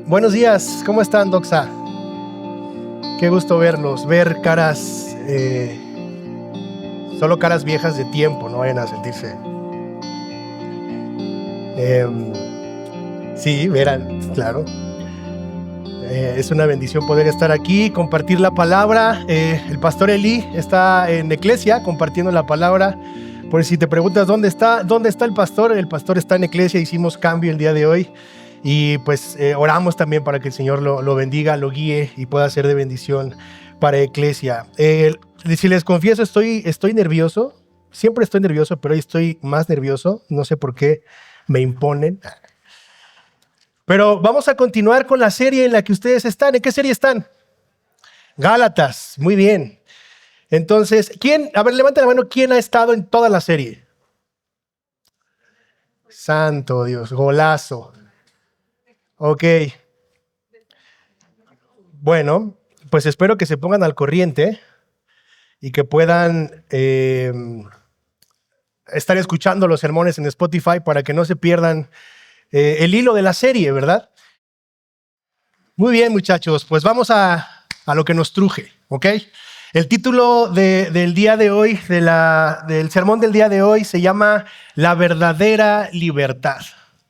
Buenos días, ¿cómo están, Doxa? Qué gusto verlos, ver caras, solo caras viejas de tiempo, no vayan a sentirse. Sí, verán, claro. Es una bendición poder estar aquí, compartir la palabra. El pastor Eli está en Eclesia compartiendo la palabra. Por si te preguntas dónde está el pastor está en Eclesia. Hicimos cambio el día de hoy y pues oramos también para que el Señor lo bendiga, lo guíe y pueda ser de bendición para Eclesia. Si les confieso, estoy nervioso. Siempre estoy nervioso, pero hoy estoy más nervioso. No sé por qué me imponen. Pero vamos a continuar con la serie en la que ustedes están. ¿En qué serie están? Gálatas, muy bien. Entonces, levanten la mano, ¿quién ha estado en toda la serie? Santo Dios, golazo. Ok. Bueno, pues espero que se pongan al corriente y que puedan estar escuchando los sermones en Spotify para que no se pierdan el hilo de la serie, ¿verdad? Muy bien, muchachos, pues vamos a lo que nos truje, ¿ok? El título del día de hoy, del sermón del día de hoy, se llama La verdadera libertad.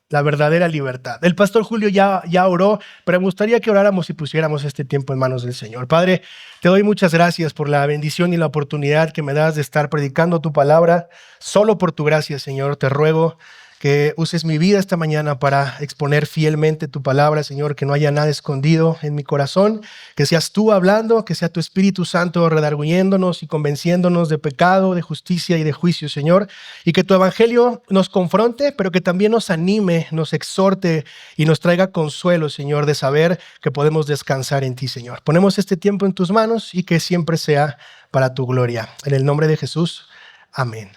La verdadera libertad. El pastor Julio ya oró, pero me gustaría que oráramos y pusiéramos este tiempo en manos del Señor. Padre, te doy muchas gracias por la bendición y la oportunidad que me das de estar predicando tu palabra. Solo por tu gracia, Señor, te ruego que uses mi vida esta mañana para exponer fielmente tu palabra, Señor, que no haya nada escondido en mi corazón, que seas tú hablando, que sea tu Espíritu Santo redarguyéndonos y convenciéndonos de pecado, de justicia y de juicio, Señor, y que tu evangelio nos confronte, pero que también nos anime, nos exhorte y nos traiga consuelo, Señor, de saber que podemos descansar en ti, Señor. Ponemos este tiempo en tus manos y que siempre sea para tu gloria. En el nombre de Jesús, amén.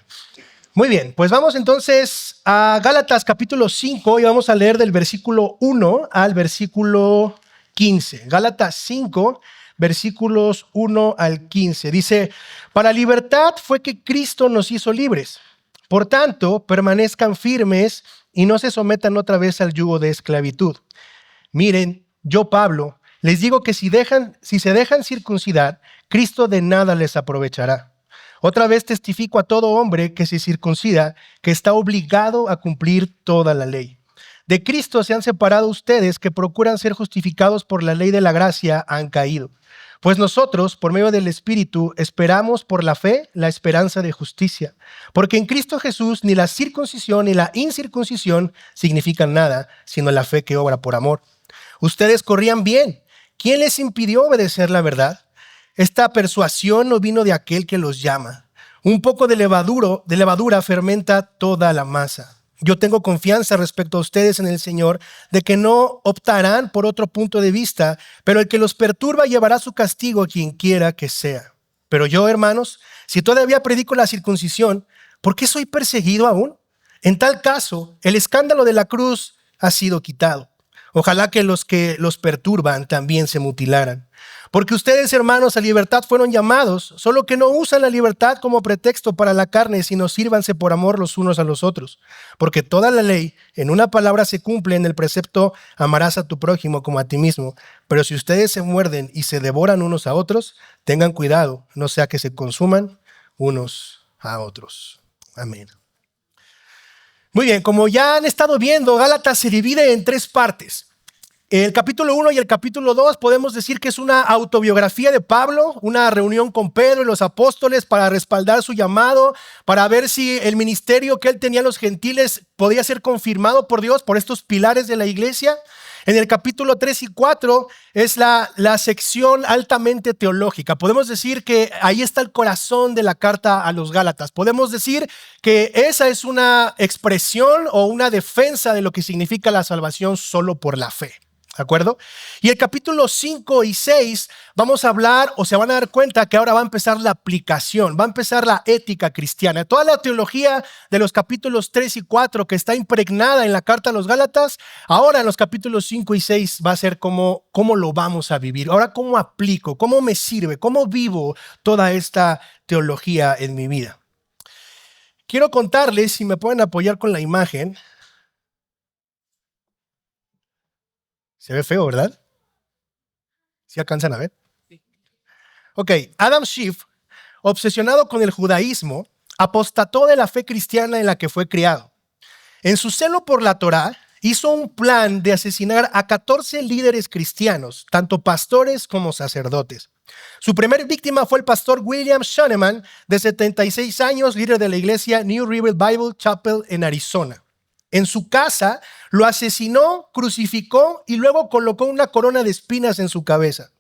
Muy bien, pues vamos entonces a Gálatas capítulo 5 y vamos a leer del versículo 1 al versículo 15. Gálatas 5, versículos 1 al 15. Dice, para libertad fue que Cristo nos hizo libres. Por tanto, permanezcan firmes y no se sometan otra vez al yugo de esclavitud. Miren, yo Pablo, les digo que si se dejan circuncidar, Cristo de nada les aprovechará. Otra vez testifico a todo hombre que se circuncida, que está obligado a cumplir toda la ley. De Cristo se han separado ustedes que procuran ser justificados por la ley de la gracia, han caído. Pues nosotros, por medio del Espíritu, esperamos por la fe la esperanza de justicia. Porque en Cristo Jesús ni la circuncisión ni la incircuncisión significan nada, sino la fe que obra por amor. Ustedes corrían bien. ¿Quién les impidió obedecer la verdad? Esta persuasión no vino de aquel que los llama. Un poco de levadura fermenta toda la masa. Yo tengo confianza respecto a ustedes en el Señor de que no optarán por otro punto de vista, pero el que los perturba llevará su castigo a quien quiera que sea. Pero yo, hermanos, si todavía predico la circuncisión, ¿por qué soy perseguido aún? En tal caso, el escándalo de la cruz ha sido quitado. Ojalá que los perturban también se mutilaran. Porque ustedes, hermanos, a libertad fueron llamados, solo que no usan la libertad como pretexto para la carne, sino sírvanse por amor los unos a los otros. Porque toda la ley, en una palabra, se cumple en el precepto, amarás a tu prójimo como a ti mismo. Pero si ustedes se muerden y se devoran unos a otros, tengan cuidado, no sea que se consuman unos a otros. Amén. Muy bien, como ya han estado viendo, Gálatas se divide en tres partes. El capítulo 1 y el capítulo 2 podemos decir que es una autobiografía de Pablo, una reunión con Pedro y los apóstoles para respaldar su llamado, para ver si el ministerio que él tenía a los gentiles podía ser confirmado por Dios, por estos pilares de la iglesia. En el capítulo 3 y 4 es la sección altamente teológica. Podemos decir que ahí está el corazón de la carta a los Gálatas. Podemos decir que esa es una expresión o una defensa de lo que significa la salvación solo por la fe. ¿De acuerdo? Y el capítulo 5 y 6 vamos a hablar, o se van a dar cuenta que ahora va a empezar la aplicación, va a empezar la ética cristiana. Toda la teología de los capítulos 3 y 4 que está impregnada en la carta a los Gálatas, ahora en los capítulos 5 y 6 va a ser cómo lo vamos a vivir. Ahora, ¿cómo aplico? ¿Cómo me sirve? ¿Cómo vivo toda esta teología en mi vida? Quiero contarles, si me pueden apoyar con la imagen. Se ve feo, ¿verdad? ¿Sí alcanzan a ver? Ok, Adam Schiff, obsesionado con el judaísmo, apostató de la fe cristiana en la que fue criado. En su celo por la Torá, hizo un plan de asesinar a 14 líderes cristianos, tanto pastores como sacerdotes. Su primer víctima fue el pastor William Schoeneman, de 76 años, líder de la iglesia New River Bible Chapel en Arizona. En su casa lo asesinó, crucificó y luego colocó una corona de espinas en su cabeza.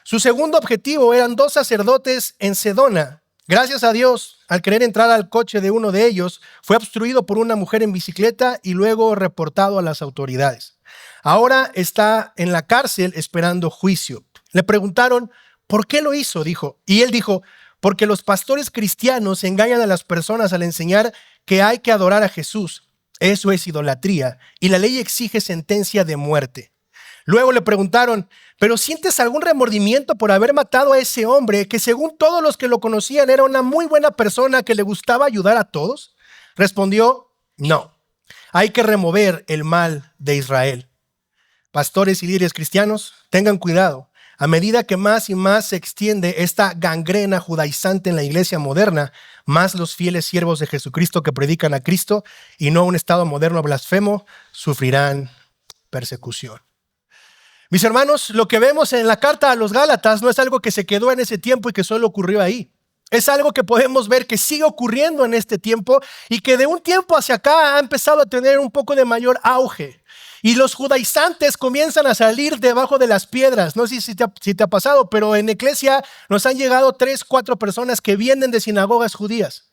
Su segundo objetivo eran 2 sacerdotes en Sedona. Gracias a Dios, al querer entrar al coche de uno de ellos, fue obstruido por una mujer en bicicleta y luego reportado a las autoridades. Ahora está en la cárcel esperando juicio. Le preguntaron, ¿por qué lo hizo? Dijo. Y él dijo, porque los pastores cristianos engañan a las personas al enseñar que hay que adorar a Jesús. Eso es idolatría y la ley exige sentencia de muerte. Luego le preguntaron, ¿pero sientes algún remordimiento por haber matado a ese hombre que según todos los que lo conocían era una muy buena persona que le gustaba ayudar a todos? Respondió, no. Hay que remover el mal de Israel. Pastores y líderes cristianos, tengan cuidado. A medida que más y más se extiende esta gangrena judaizante en la iglesia moderna, más los fieles siervos de Jesucristo que predican a Cristo y no a un estado moderno blasfemo sufrirán persecución. Mis hermanos, lo que vemos en la carta a los Gálatas no es algo que se quedó en ese tiempo y que solo ocurrió ahí. Es algo que podemos ver que sigue ocurriendo en este tiempo y que de un tiempo hacia acá ha empezado a tener un poco de mayor auge. Y los judaizantes comienzan a salir debajo de las piedras. No sé si te ha pasado, pero en Iglesia nos han llegado 3, 4 personas que vienen de sinagogas judías.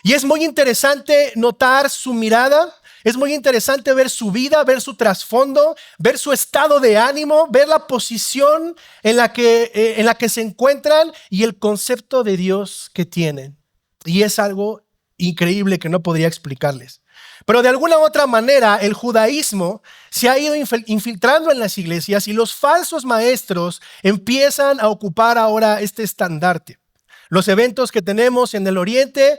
Y es muy interesante notar su mirada. Es muy interesante ver su vida, ver su trasfondo, ver su estado de ánimo, ver la posición en la que se encuentran y el concepto de Dios que tienen. Y es algo increíble que no podría explicarles. Pero de alguna u otra manera el judaísmo se ha ido infiltrando en las iglesias y los falsos maestros empiezan a ocupar ahora este estandarte. Los eventos que tenemos en el Oriente,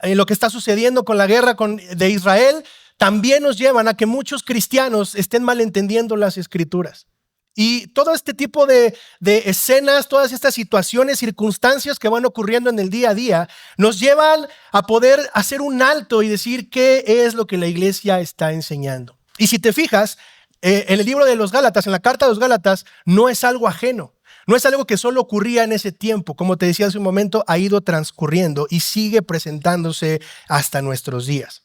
en lo que está sucediendo con la guerra de Israel, también nos llevan a que muchos cristianos estén malentendiendo las escrituras. Y todo este tipo de escenas, todas estas situaciones, circunstancias que van ocurriendo en el día a día, nos llevan a poder hacer un alto y decir qué es lo que la iglesia está enseñando. Y si te fijas, en el libro de los Gálatas, en la carta de los Gálatas, no es algo ajeno. No es algo que solo ocurría en ese tiempo, como te decía hace un momento, ha ido transcurriendo y sigue presentándose hasta nuestros días.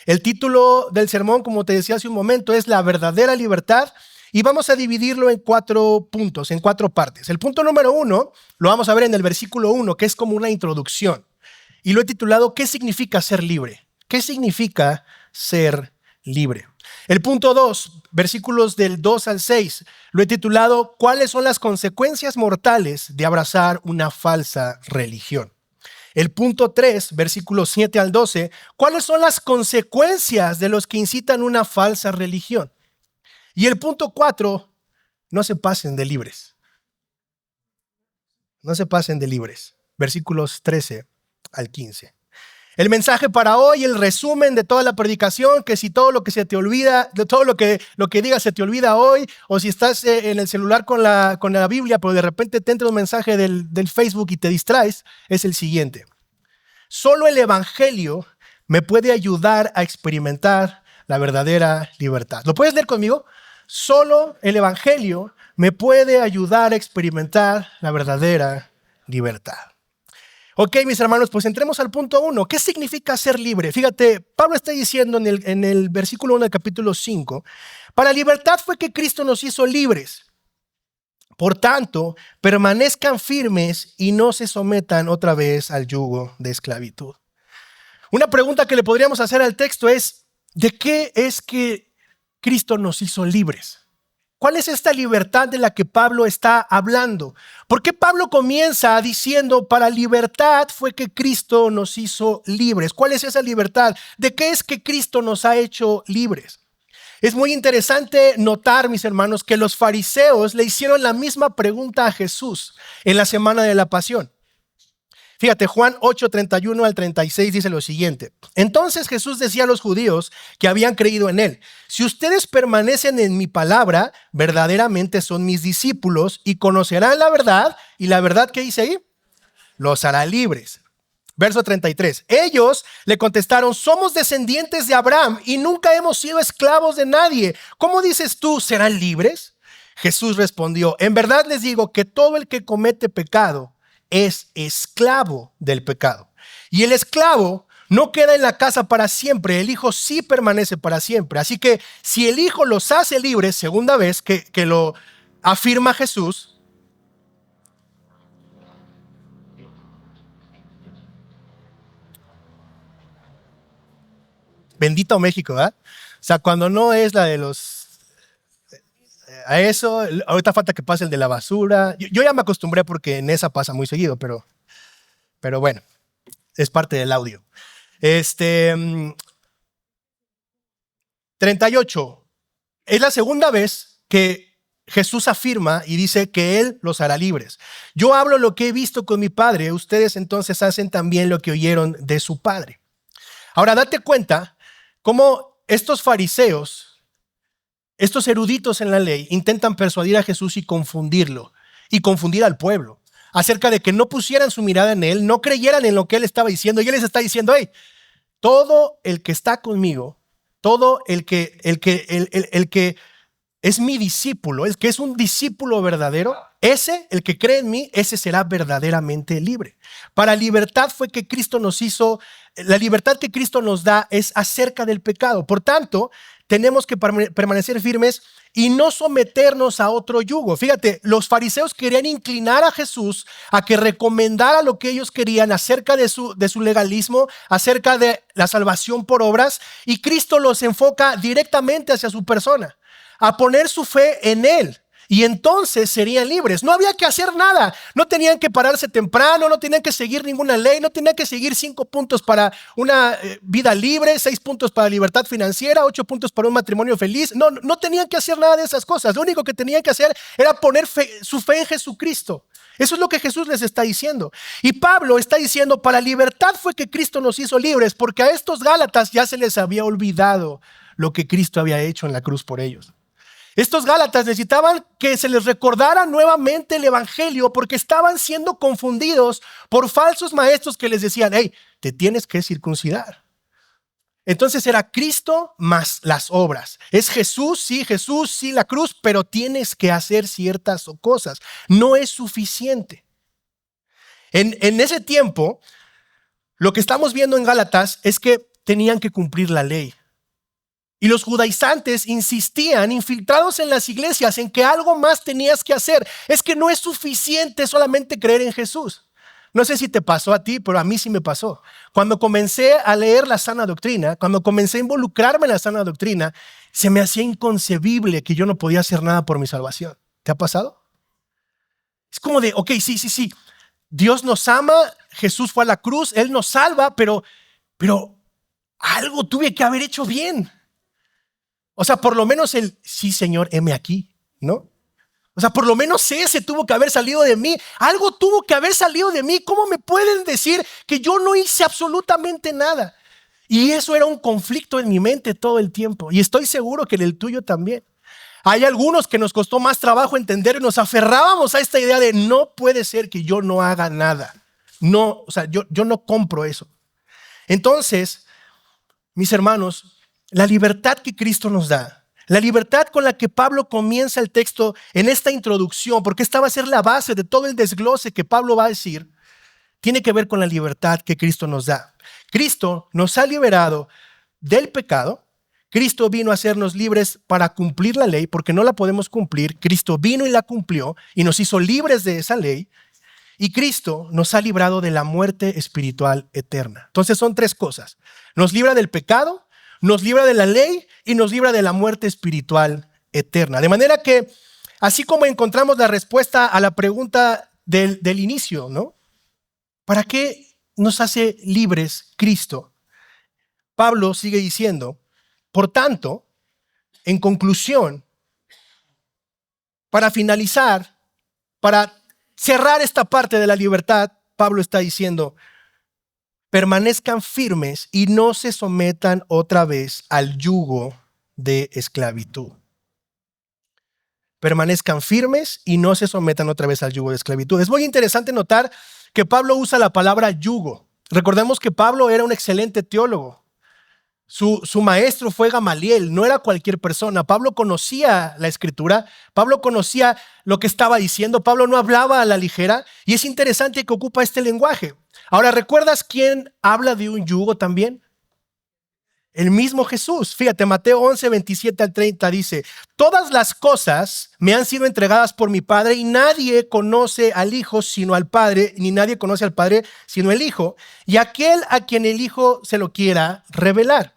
El título del sermón, como te decía hace un momento, es La verdadera libertad y vamos a dividirlo en 4 puntos, en 4 partes. El punto número 1 lo vamos a ver en el versículo 1, que es como una introducción y lo he titulado ¿Qué significa ser libre? ¿Qué significa ser libre? El punto 2, versículos del 2 al 6, lo he titulado ¿Cuáles son las consecuencias mortales de abrazar una falsa religión? El punto 3, versículos 7 al 12, ¿cuáles son las consecuencias de los que incitan una falsa religión? Y el punto 4, no se pasen de libres. No se pasen de libres. Versículos 13 al 15. El mensaje para hoy, el resumen de toda la predicación, que si todo lo que se te olvida, de todo lo que digas se te olvida hoy, o si estás en el celular con la Biblia, pero de repente te entra un mensaje del Facebook y te distraes, es el siguiente. Solo el evangelio me puede ayudar a experimentar la verdadera libertad. ¿Lo puedes leer conmigo? Solo el evangelio me puede ayudar a experimentar la verdadera libertad. Ok, mis hermanos, pues entremos al punto 1. ¿Qué significa ser libre? Fíjate, Pablo está diciendo en el versículo 1 del capítulo 5, para libertad fue que Cristo nos hizo libres. Por tanto, permanezcan firmes y no se sometan otra vez al yugo de esclavitud. Una pregunta que le podríamos hacer al texto es, ¿de qué es que Cristo nos hizo libres? ¿Cuál es esta libertad de la que Pablo está hablando? ¿Por qué Pablo comienza diciendo, para libertad fue que Cristo nos hizo libres? ¿Cuál es esa libertad? ¿De qué es que Cristo nos ha hecho libres? Es muy interesante notar, mis hermanos, que los fariseos le hicieron la misma pregunta a Jesús en la semana de la Pasión. Fíjate, Juan 8, 31 al 36 dice lo siguiente. Entonces Jesús decía a los judíos que habían creído en él: si ustedes permanecen en mi palabra, verdaderamente son mis discípulos y conocerán la verdad. ¿Y la verdad qué dice ahí? Los hará libres. Verso 33. Ellos le contestaron: somos descendientes de Abraham y nunca hemos sido esclavos de nadie. ¿Cómo dices tú, serán libres? Jesús respondió: en verdad les digo que todo el que comete pecado es esclavo del pecado. Y el esclavo no queda en la casa para siempre, el Hijo sí permanece para siempre. Así que si el Hijo los hace libres, segunda vez que lo afirma Jesús, bendito México, ¿verdad? O sea, cuando no es la de los... A eso, ahorita falta que pase el de la basura. Yo ya me acostumbré porque en esa pasa muy seguido, pero bueno, es parte del audio. 38. Es la segunda vez que Jesús afirma y dice que Él los hará libres. Yo hablo lo que he visto con mi Padre, ustedes entonces hacen también lo que oyeron de su Padre. Ahora, date cuenta cómo estos fariseos, estos eruditos en la ley, intentan persuadir a Jesús y confundirlo, y confundir al pueblo, acerca de que no pusieran su mirada en Él, no creyeran en lo que Él estaba diciendo. Y Él les está diciendo: hey, todo el que está conmigo, todo el que es mi discípulo, el que es un discípulo verdadero, ese, el que cree en mí, ese será verdaderamente libre. Para libertad fue que Cristo nos hizo. La libertad que Cristo nos da es acerca del pecado. Por tanto, tenemos que permanecer firmes y no someternos a otro yugo. Fíjate, los fariseos querían inclinar a Jesús a que recomendara lo que ellos querían acerca de su legalismo, acerca de la salvación por obras, y Cristo los enfoca directamente hacia su persona, a poner su fe en Él. Y entonces serían libres. No había que hacer nada. No tenían que pararse temprano, no tenían que seguir ninguna ley, no tenían que seguir 5 puntos para una vida libre, 6 puntos para libertad financiera, 8 puntos para un matrimonio feliz. No tenían que hacer nada de esas cosas. Lo único que tenían que hacer era poner su fe en Jesucristo. Eso es lo que Jesús les está diciendo. Y Pablo está diciendo: para libertad fue que Cristo nos hizo libres, porque a estos Gálatas ya se les había olvidado lo que Cristo había hecho en la cruz por ellos. Estos Gálatas necesitaban que se les recordara nuevamente el evangelio, porque estaban siendo confundidos por falsos maestros que les decían: hey, te tienes que circuncidar. Entonces era Cristo más las obras. Es Jesús, sí, la cruz, pero tienes que hacer ciertas cosas. No es suficiente. En ese tiempo, lo que estamos viendo en Gálatas es que tenían que cumplir la ley. Y los judaizantes insistían, infiltrados en las iglesias, en que algo más tenías que hacer. Es que no es suficiente solamente creer en Jesús. No sé si te pasó a ti, pero a mí sí me pasó. Cuando comencé a leer la sana doctrina, cuando comencé a involucrarme en la sana doctrina, se me hacía inconcebible que yo no podía hacer nada por mi salvación. ¿Te ha pasado? Es como de, ok, sí. Dios nos ama, Jesús fue a la cruz, Él nos salva, pero algo tuve que haber hecho bien. O sea, por lo menos el sí, Señor, heme aquí, ¿no? O sea, por lo menos ese tuvo que haber salido de mí. Algo tuvo que haber salido de mí. ¿Cómo me pueden decir que yo no hice absolutamente nada? Y eso era un conflicto en mi mente todo el tiempo. Y estoy seguro que en el tuyo también. Hay algunos que nos costó más trabajo entender y nos aferrábamos a esta idea de no puede ser que yo no haga nada. No, o sea, yo no compro eso. Entonces, mis hermanos, la libertad que Cristo nos da, la libertad con la que Pablo comienza el texto en esta introducción, porque esta va a ser la base de todo el desglose que Pablo va a decir, tiene que ver con la libertad que Cristo nos da. Cristo nos ha liberado del pecado. Cristo vino a hacernos libres para cumplir la ley, porque no la podemos cumplir. Cristo vino y la cumplió y nos hizo libres de esa ley. Y Cristo nos ha librado de la muerte espiritual eterna. Entonces son 3 cosas. Nos libra del pecado, nos libra de la ley y nos libra de la muerte espiritual eterna. De manera que, así como encontramos la respuesta a la pregunta del inicio, ¿no? ¿Para qué nos hace libres Cristo? Pablo sigue diciendo: por tanto, en conclusión, para finalizar, para cerrar esta parte de la libertad, Pablo está diciendo, permanezcan firmes y no se sometan otra vez al yugo de esclavitud. Permanezcan firmes y no se sometan otra vez al yugo de esclavitud. Es muy interesante notar que Pablo usa la palabra yugo. Recordemos que Pablo era un excelente teólogo. Su maestro fue Gamaliel, no era cualquier persona. Pablo conocía la escritura, Pablo conocía lo que estaba diciendo, Pablo no hablaba a la ligera y es interesante que ocupa este lenguaje. Ahora, ¿recuerdas quién habla de un yugo también? El mismo Jesús. Fíjate, Mateo 11, 27 al 30 dice, todas las cosas me han sido entregadas por mi Padre y nadie conoce al Hijo sino al Padre, ni nadie conoce al Padre sino el Hijo, y aquel a quien el Hijo se lo quiera revelar.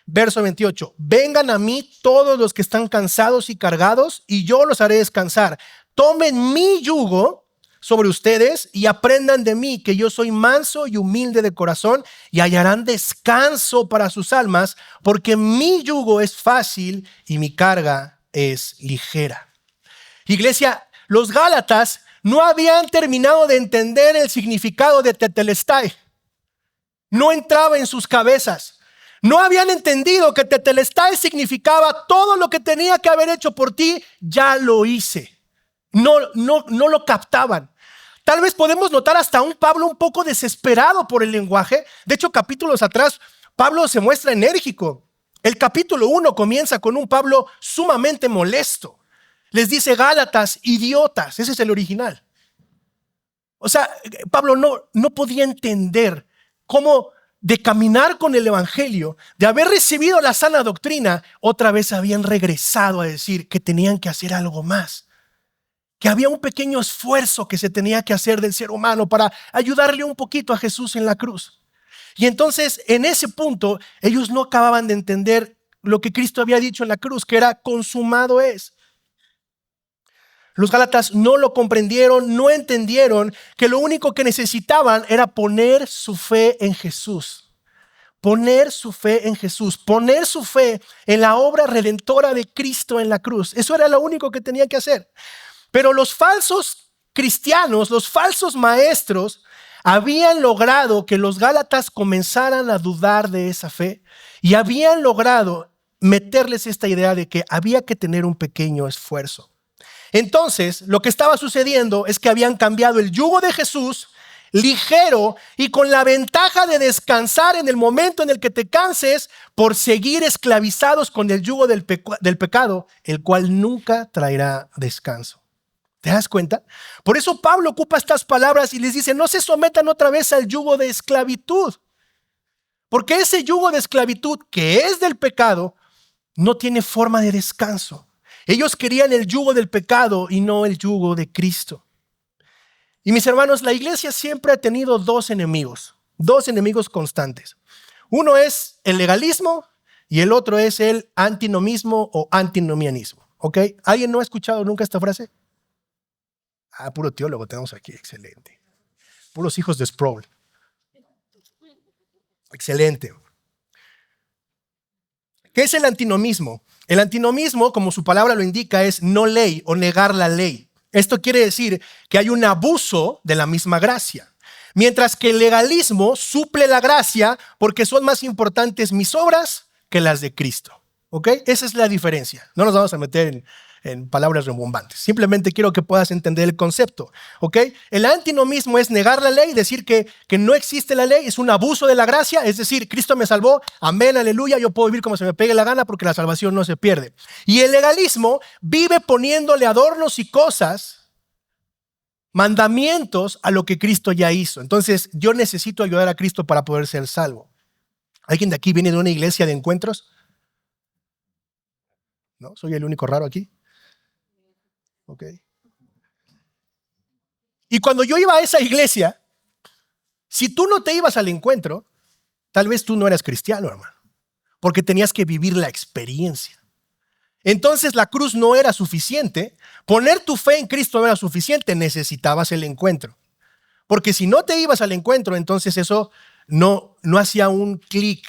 Verso 28, vengan a mí todos los que están cansados y cargados y yo los haré descansar. Tomen mi yugo sobre ustedes y aprendan de mí, que yo soy manso y humilde de corazón y hallarán descanso para sus almas, porque mi yugo es fácil y mi carga es ligera. Iglesia, los Gálatas no habían terminado de entender el significado de tetelestai. No entraba en sus cabezas. No habían entendido que tetelestai significaba todo lo que tenía que haber hecho por ti, ya lo hice. No lo captaban. Tal vez podemos notar hasta un Pablo un poco desesperado por el lenguaje. De hecho, capítulos atrás, Pablo se muestra enérgico. El capítulo 1 comienza con un Pablo sumamente molesto. Les dice Gálatas, idiotas. Ese es el original. O sea, Pablo no podía entender cómo de caminar con el evangelio, de haber recibido la sana doctrina, otra vez habían regresado a decir que tenían que hacer algo más. Que había un pequeño esfuerzo que se tenía que hacer del ser humano para ayudarle un poquito a Jesús en la cruz. Y entonces, en ese punto, ellos no acababan de entender lo que Cristo había dicho en la cruz, que era consumado es. Los Gálatas no lo comprendieron, no entendieron que lo único que necesitaban era poner su fe en Jesús. Poner su fe en Jesús, poner su fe en la obra redentora de Cristo en la cruz. Eso era lo único que tenían que hacer. Pero los falsos cristianos, los falsos maestros, habían logrado que los Gálatas comenzaran a dudar de esa fe y habían logrado meterles esta idea de que había que tener un pequeño esfuerzo. Entonces, lo que estaba sucediendo es que habían cambiado el yugo de Jesús, ligero y con la ventaja de descansar en el momento en el que te canses, por seguir esclavizados con el yugo del pecado, el cual nunca traerá descanso. ¿Te das cuenta? Por eso Pablo ocupa estas palabras y les dice, no se sometan otra vez al yugo de esclavitud. Porque ese yugo de esclavitud que es del pecado, no tiene forma de descanso. Ellos querían el yugo del pecado y no el yugo de Cristo. Y mis hermanos, la iglesia siempre ha tenido dos enemigos constantes. Uno es el legalismo y el otro es el antinomismo o antinomianismo. ¿Ok? ¿Alguien no ha escuchado nunca esta frase? Puro teólogo tenemos aquí, excelente. Puros hijos de Sproul. Excelente. ¿Qué es el antinomismo? El antinomismo, como su palabra lo indica, es no ley o negar la ley. Esto quiere decir que hay un abuso de la misma gracia. Mientras que el legalismo suple la gracia porque son más importantes mis obras que las de Cristo. ¿Ok? Esa es la diferencia. No nos vamos a meter en palabras rebombantes. Simplemente quiero que puedas entender el concepto. ¿Ok? El antinomismo es negar la ley, decir que no existe la ley, es un abuso de la gracia, es decir, Cristo me salvó, amén, aleluya, yo puedo vivir como se me pegue la gana porque la salvación no se pierde. Y el legalismo vive poniéndole adornos y cosas, mandamientos a lo que Cristo ya hizo. Entonces, yo necesito ayudar a Cristo para poder ser salvo. ¿Alguien de aquí viene de una iglesia de encuentros? ¿No? ¿Soy el único raro aquí? Ok. Y cuando yo iba a esa iglesia, si tú no te ibas al encuentro, tal vez tú no eras cristiano, hermano, porque tenías que vivir la experiencia. Entonces la cruz no era suficiente, poner tu fe en Cristo no era suficiente, necesitabas el encuentro. Porque si no te ibas al encuentro, entonces eso no hacía un clic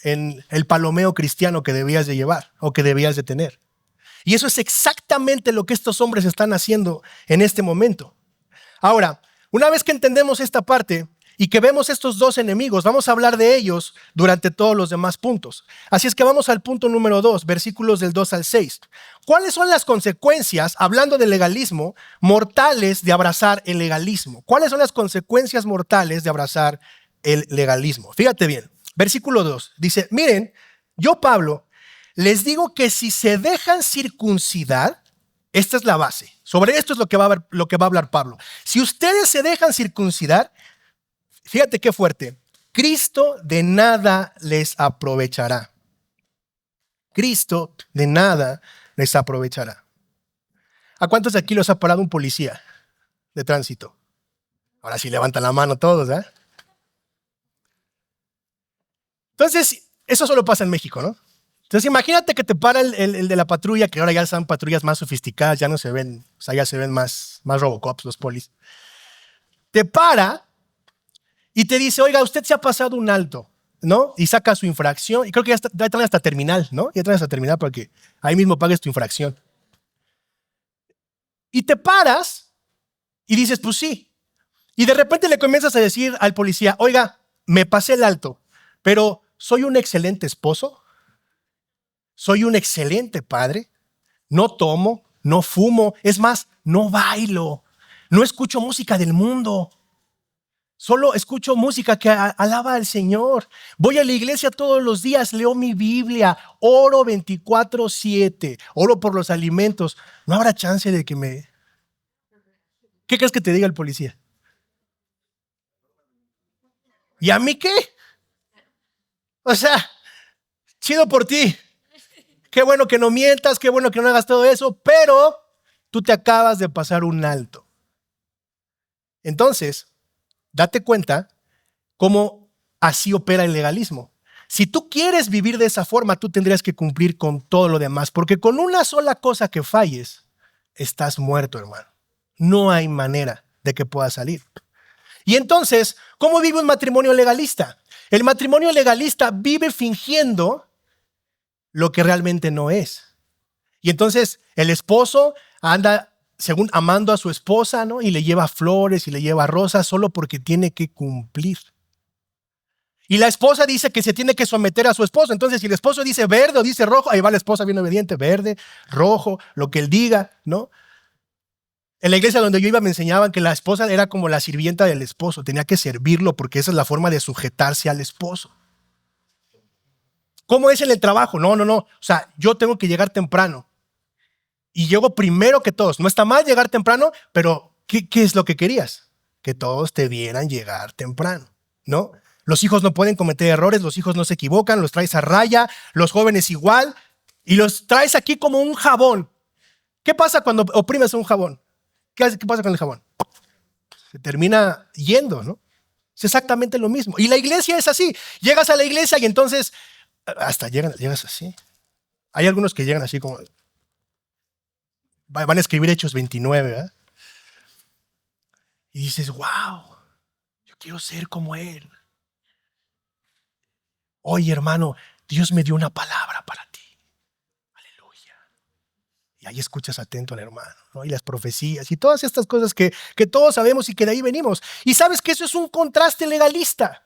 en el palomeo cristiano que debías de llevar o que debías de tener. Y eso es exactamente lo que estos hombres están haciendo en este momento. Ahora, Una vez que entendemos esta parte y que vemos estos dos enemigos, vamos a hablar de ellos durante todos los demás puntos. Así es que vamos al punto número 2, versículos del 2 al 6. ¿Cuáles son las consecuencias, hablando del legalismo, mortales de abrazar el legalismo? ¿Cuáles son las consecuencias mortales de abrazar el legalismo? Fíjate bien, versículo 2 dice, miren, yo Pablo les digo que si se dejan circuncidar, esta es la base. Sobre esto es lo que va a hablar Pablo. Si ustedes se dejan circuncidar, fíjate qué fuerte, Cristo de nada les aprovechará. Cristo de nada les aprovechará. ¿A cuántos de aquí los ha parado un policía de tránsito? Ahora sí levantan la mano todos, ¿eh? Entonces, eso solo pasa en México, ¿no? Entonces, imagínate que te para el de la patrulla, que ahora ya son patrullas más sofisticadas, ya no se ven, o sea, ya se ven más Robocops los polis. Te para y te dice, oiga, usted se ha pasado un alto, ¿no? Y saca su infracción, y creo que ya traen hasta terminal, ¿no? Ya traen hasta terminal para que ahí mismo pagues tu infracción. Y te paras y dices, pues sí. Y de repente le comienzas a decir al policía, oiga, me pasé el alto, pero soy un excelente esposo, soy un excelente padre, no tomo, no fumo, es más, no bailo, no escucho música del mundo. Solo escucho música que alaba al Señor. Voy a la iglesia todos los días, leo mi Biblia, oro 24/7, oro por los alimentos. No habrá chance de que me... ¿Qué crees que te diga el policía? ¿Y a mí qué? O sea, chido por ti. Qué bueno que no mientas, qué bueno que no hagas todo eso, pero tú te acabas de pasar un alto. Entonces, date cuenta cómo así opera el legalismo. Si tú quieres vivir de esa forma, tú tendrías que cumplir con todo lo demás, porque con una sola cosa que falles, estás muerto, hermano. No hay manera de que puedas salir. Y entonces, ¿cómo vive un matrimonio legalista? El matrimonio legalista vive fingiendo lo que realmente no es. Y entonces el esposo anda según amando a su esposa, ¿no? Y le lleva flores y le lleva rosas solo porque tiene que cumplir. Y la esposa dice que se tiene que someter a su esposo. Entonces, si el esposo dice verde o dice rojo, ahí va la esposa bien obediente, verde, rojo, lo que él diga, ¿no? En la iglesia donde yo iba me enseñaban que la esposa era como la sirvienta del esposo, tenía que servirlo porque esa es la forma de sujetarse al esposo. ¿Cómo es en el trabajo? No. O sea, yo tengo que llegar temprano. Y llego primero que todos. No está mal llegar temprano, pero ¿qué es lo que querías? Que todos te vieran llegar temprano, ¿no? Los hijos no pueden cometer errores, los hijos no se equivocan, los traes a raya, los jóvenes igual, y los traes aquí como un jabón. ¿Qué pasa cuando oprimes un jabón? ¿Qué pasa con el jabón? Se termina yendo, ¿no? Es exactamente lo mismo. Y la iglesia es así. Llegas a la iglesia y entonces hasta llegas así. Hay algunos que llegan así como... Van a escribir Hechos 29, ¿verdad? Y dices, wow, yo quiero ser como él. Oye, hermano, Dios me dio una palabra para ti. Aleluya. Y ahí escuchas atento al hermano, ¿no? Y las profecías y todas estas cosas que todos sabemos y que de ahí venimos. Y sabes que eso es un contraste legalista.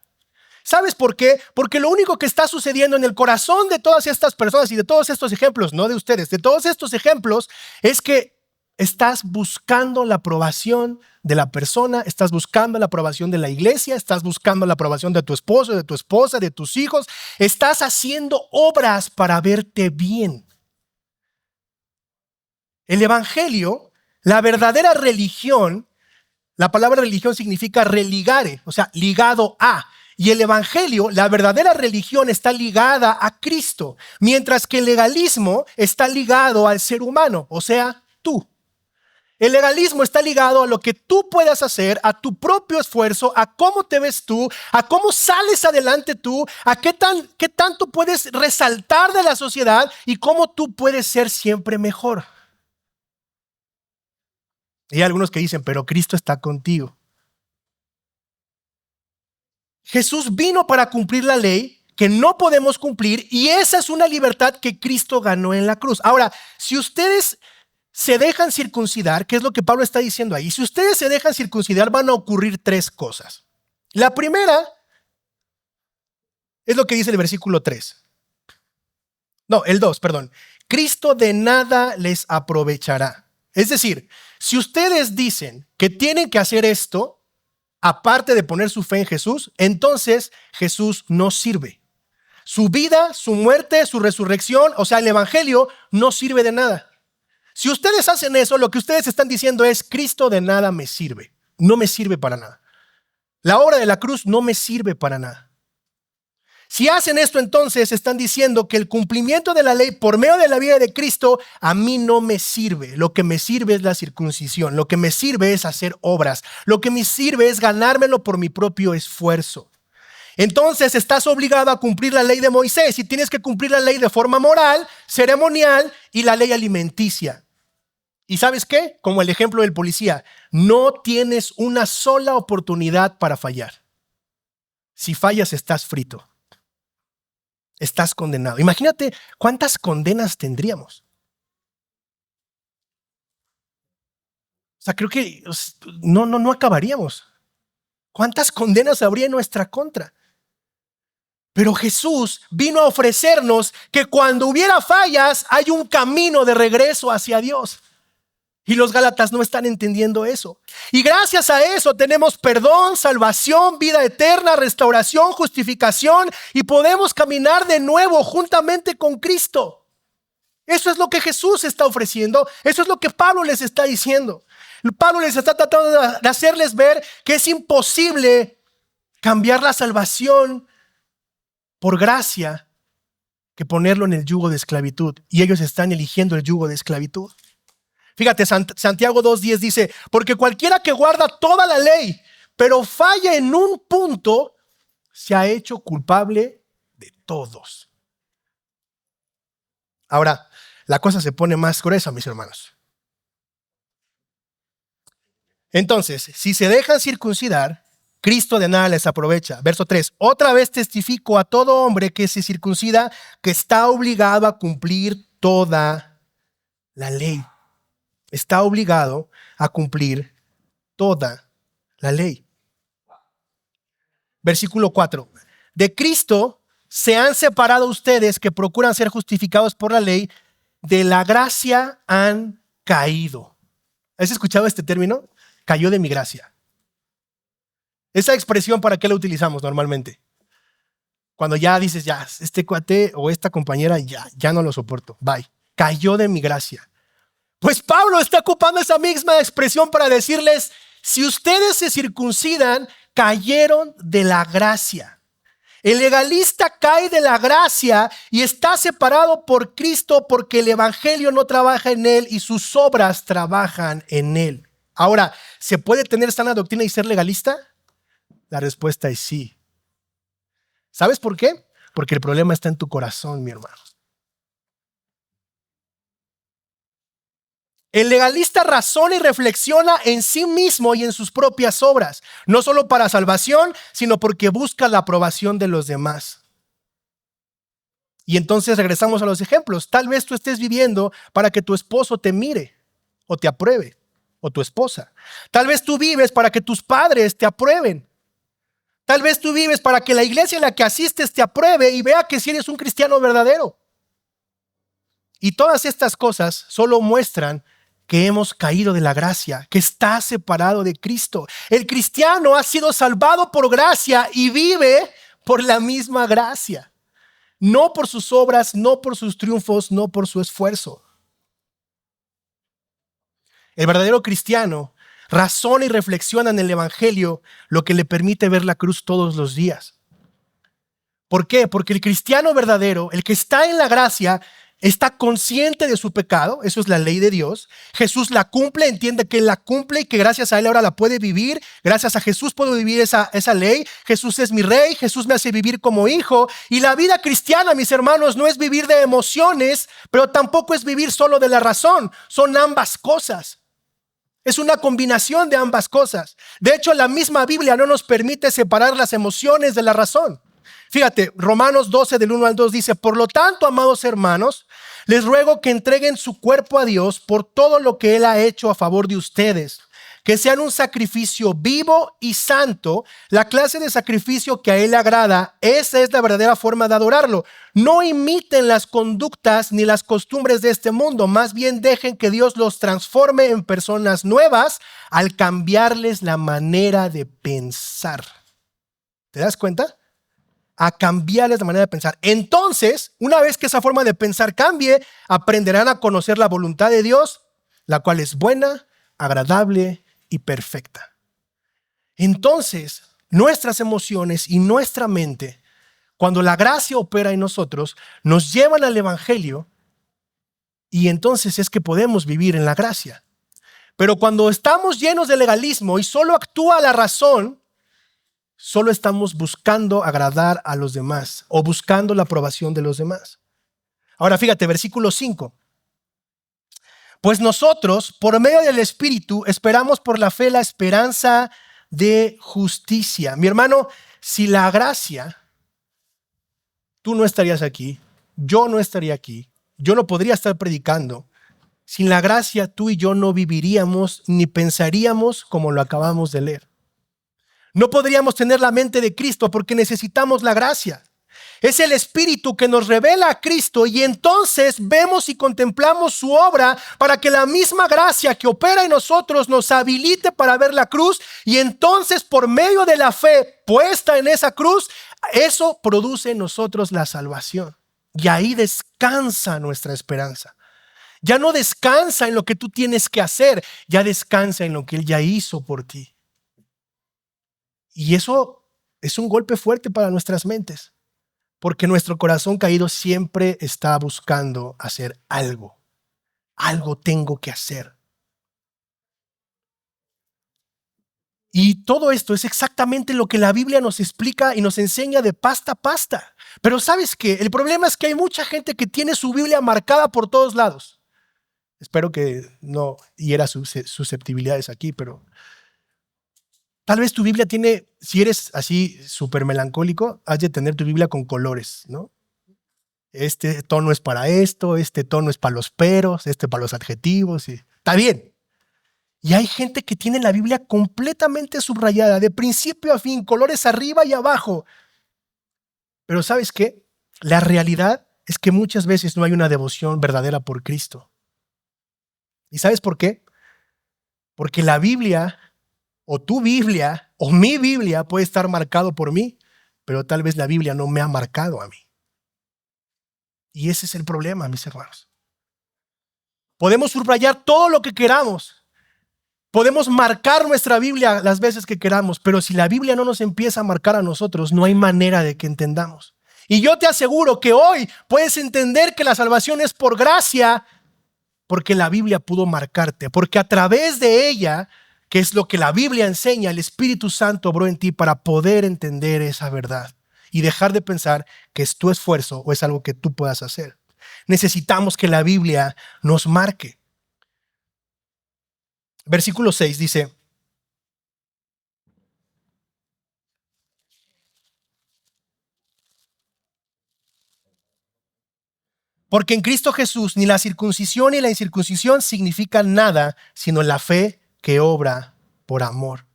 ¿Sabes por qué? Porque lo único que está sucediendo en el corazón de todas estas personas y de todos estos ejemplos, no de ustedes, de todos estos ejemplos, es que estás buscando la aprobación de la persona, estás buscando la aprobación de la iglesia, estás buscando la aprobación de tu esposo, de tu esposa, de tus hijos. Estás haciendo obras para verte bien. El evangelio, la verdadera religión, la palabra religión significa religare, o sea, ligado a. Y el evangelio, la verdadera religión está ligada a Cristo, mientras que el legalismo está ligado al ser humano, o sea, tú. El legalismo está ligado a lo que tú puedas hacer, a tu propio esfuerzo, a cómo te ves tú, a cómo sales adelante tú, a qué tanto puedes resaltar de la sociedad y cómo tú puedes ser siempre mejor. Y hay algunos que dicen, pero Cristo está contigo. Jesús vino para cumplir la ley que no podemos cumplir y esa es una libertad que Cristo ganó en la cruz. Ahora, si ustedes se dejan circuncidar, ¿qué es lo que Pablo está diciendo ahí? Si ustedes se dejan circuncidar, van a ocurrir tres cosas. La primera es lo que dice el versículo 3. No, el 2, perdón. Cristo de nada les aprovechará. Es decir, si ustedes dicen que tienen que hacer esto, aparte de poner su fe en Jesús, entonces Jesús no sirve. Su vida, su muerte, su resurrección, o sea, el evangelio no sirve de nada. Si ustedes hacen eso, lo que ustedes están diciendo es: Cristo de nada me sirve. No me sirve para nada. La obra de la cruz no me sirve para nada. Si hacen esto, entonces están diciendo que el cumplimiento de la ley por medio de la vida de Cristo a mí no me sirve. Lo que me sirve es la circuncisión. Lo que me sirve es hacer obras. Lo que me sirve es ganármelo por mi propio esfuerzo. Entonces estás obligado a cumplir la ley de Moisés y tienes que cumplir la ley de forma moral, ceremonial y la ley alimenticia. ¿Y sabes qué? Como el ejemplo del policía, no tienes una sola oportunidad para fallar. Si fallas, estás frito. Estás condenado. Imagínate cuántas condenas tendríamos. O sea, creo que no acabaríamos. ¿Cuántas condenas habría en nuestra contra? Pero Jesús vino a ofrecernos que cuando hubiera fallas hay un camino de regreso hacia Dios. Y los gálatas no están entendiendo eso. Y gracias a eso tenemos perdón, salvación, vida eterna, restauración, justificación y podemos caminar de nuevo juntamente con Cristo. Eso es lo que Jesús está ofreciendo. Eso es lo que Pablo les está diciendo. Pablo les está tratando de hacerles ver que es imposible cambiar la salvación por gracia que ponerlo en el yugo de esclavitud. Y ellos están eligiendo el yugo de esclavitud. Fíjate, Santiago 2:10 dice: porque cualquiera que guarda toda la ley, pero falla en un punto, se ha hecho culpable de todos. Ahora, la cosa se pone más gruesa, mis hermanos. Entonces, si se dejan circuncidar, Cristo de nada les aprovecha. Verso 3. Otra vez testifico a todo hombre que se circuncida que está obligado a cumplir toda la ley. Está obligado a cumplir toda la ley. Versículo 4. De Cristo se han separado ustedes que procuran ser justificados por la ley, de la gracia han caído. ¿Has escuchado este término? Cayó de mi gracia. Esa expresión, ¿para qué la utilizamos normalmente? Cuando ya dices, ya, este cuate o esta compañera ya no lo soporto. Bye. Cayó de mi gracia. Pues Pablo está ocupando esa misma expresión para decirles: si ustedes se circuncidan, cayeron de la gracia. El legalista cae de la gracia y está separado por Cristo porque el evangelio no trabaja en él y sus obras trabajan en él. Ahora, ¿se puede tener sana doctrina y ser legalista? La respuesta es sí. ¿Sabes por qué? Porque el problema está en tu corazón, mi hermano. El legalista razona y reflexiona en sí mismo y en sus propias obras, no solo para salvación, sino porque busca la aprobación de los demás. Y entonces regresamos a los ejemplos. Tal vez tú estés viviendo para que tu esposo te mire o te apruebe, o tu esposa. Tal vez tú vives para que tus padres te aprueben. Tal vez tú vives para que la iglesia en la que asistes te apruebe y vea que si eres un cristiano verdadero. Y todas estas cosas solo muestran que hemos caído de la gracia, que está separado de Cristo. El cristiano ha sido salvado por gracia y vive por la misma gracia. No por sus obras, no por sus triunfos, no por su esfuerzo. El verdadero cristiano razona y reflexiona en el evangelio, lo que le permite ver la cruz todos los días. ¿Por qué? Porque el cristiano verdadero, el que está en la gracia, está consciente de su pecado. Eso es la ley de Dios. Jesús la cumple, entiende que él la cumple y que gracias a él ahora la puede vivir. Gracias a Jesús puedo vivir esa ley. Jesús es mi rey, Jesús me hace vivir como hijo. Y la vida cristiana, mis hermanos, no es vivir de emociones, pero tampoco es vivir solo de la razón. Son ambas cosas. Es una combinación de ambas cosas. De hecho, la misma Biblia no nos permite separar las emociones de la razón. Fíjate, Romanos 12 del 1 al 2 dice: por lo tanto, amados hermanos, les ruego que entreguen su cuerpo a Dios por todo lo que Él ha hecho a favor de ustedes. Que sean un sacrificio vivo y santo, la clase de sacrificio que a Él le agrada. Esa es la verdadera forma de adorarlo. No imiten las conductas ni las costumbres de este mundo, más bien dejen que Dios los transforme en personas nuevas al cambiarles la manera de pensar. ¿Te das cuenta? A cambiarles la manera de pensar. Entonces, una vez que esa forma de pensar cambie, aprenderán a conocer la voluntad de Dios, la cual es buena, agradable y perfecta. Entonces, nuestras emociones y nuestra mente, cuando la gracia opera en nosotros, nos llevan al evangelio y entonces es que podemos vivir en la gracia. Pero cuando estamos llenos de legalismo y solo actúa la razón, solo estamos buscando agradar a los demás o buscando la aprobación de los demás. Ahora fíjate, versículo 5. Pues nosotros, por medio del Espíritu, esperamos por la fe la esperanza de justicia. Mi hermano, si la gracia, tú no estarías aquí, yo no estaría aquí, yo no podría estar predicando. Sin la gracia, tú y yo no viviríamos ni pensaríamos como lo acabamos de leer. No podríamos tener la mente de Cristo porque necesitamos la gracia. Es el Espíritu que nos revela a Cristo y entonces vemos y contemplamos su obra para que la misma gracia que opera en nosotros nos habilite para ver la cruz y entonces por medio de la fe puesta en esa cruz, eso produce en nosotros la salvación. Y ahí descansa nuestra esperanza. Ya no descansa en lo que tú tienes que hacer, ya descansa en lo que Él ya hizo por ti. Y eso es un golpe fuerte para nuestras mentes. Porque nuestro corazón caído siempre está buscando hacer algo. Algo tengo que hacer. Y todo esto es exactamente lo que la Biblia nos explica y nos enseña de pasta a pasta. Pero ¿sabes qué? El problema es que hay mucha gente que tiene su Biblia marcada por todos lados. Espero que no hiera susceptibilidades aquí, pero tal vez tu Biblia tiene, si eres así súper melancólico, has de tener tu Biblia con colores, ¿no? Este tono es para esto, este tono es para los peros, este para los adjetivos. Y está bien. Y hay gente que tiene la Biblia completamente subrayada, de principio a fin, colores arriba y abajo. Pero ¿sabes qué? La realidad es que muchas veces no hay una devoción verdadera por Cristo. ¿Y sabes por qué? Porque la Biblia, o tu Biblia, o mi Biblia puede estar marcado por mí, pero tal vez la Biblia no me ha marcado a mí. Y ese es el problema, mis hermanos. Podemos subrayar todo lo que queramos. Podemos marcar nuestra Biblia las veces que queramos, pero si la Biblia no nos empieza a marcar a nosotros, no hay manera de que entendamos. Y yo te aseguro que hoy puedes entender que la salvación es por gracia, porque la Biblia pudo marcarte, porque a través de ella, que es lo que la Biblia enseña, el Espíritu Santo obró en ti para poder entender esa verdad y dejar de pensar que es tu esfuerzo o es algo que tú puedas hacer. Necesitamos que la Biblia nos marque. Versículo 6 dice: porque en Cristo Jesús ni la circuncisión ni la incircuncisión significan nada, sino la fe que obra por amor.